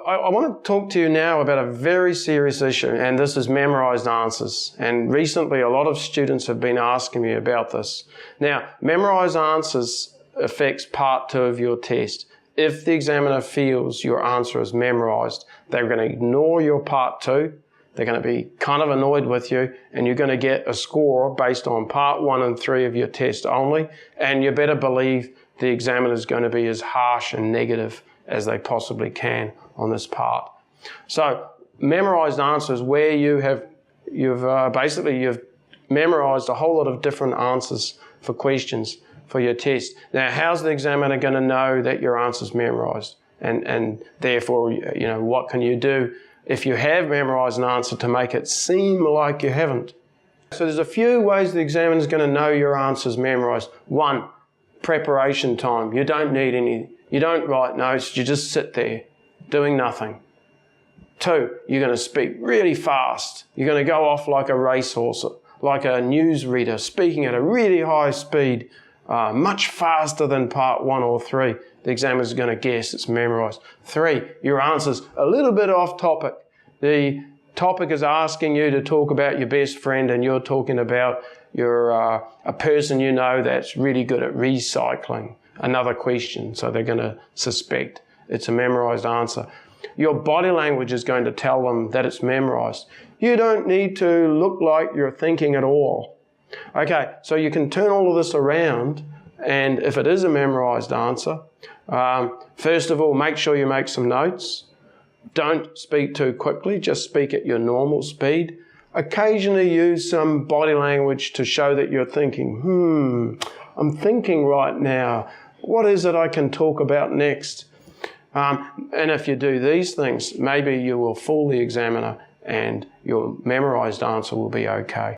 I want to talk to you now about a very serious issue, and this is memorised answers. And recently a lot of students have been asking me about this. Now, memorised answers affects part 2 of your test. If the examiner feels your answer is memorised, they're going to ignore your part 2. They're going to be kind of annoyed with you, and you're going to get a score based on part 1 and 3 of your test only. And you better believe the examiner is going to be as harsh and negative as they possibly can on this part. So memorised answers where you've memorised a whole lot of different answers for questions for your test. Now, how's the examiner going to know that your answer's memorised? And therefore, you know, what can you do if you have memorised an answer to make it seem like you haven't? So there's a few ways the examiner's going to know your answer's memorised. 1, preparation time. You don't write notes, you just sit there doing nothing. 2, you're going to speak really fast. You're going to go off like a racehorse, like a newsreader, speaking at a really high speed, much faster than part 1 or 3. The examiner's going to guess it's memorised. 3, your answer's a little bit off topic. The topic is asking you to talk about your best friend, and you're talking about a person you know that's really good at recycling. Another question, so they're going to suspect it's a memorised answer. Your body language is going to tell them that it's memorised. You don't need to look like you're thinking at all. Okay, so you can turn all of this around, and if it is a memorised answer, first of all, make sure you make some notes. Don't speak too quickly, just speak at your normal speed. Occasionally use some body language to show that you're thinking, I'm thinking right now. What is it I can talk about next? And if you do these things, maybe you will fool the examiner and your memorised answer will be okay.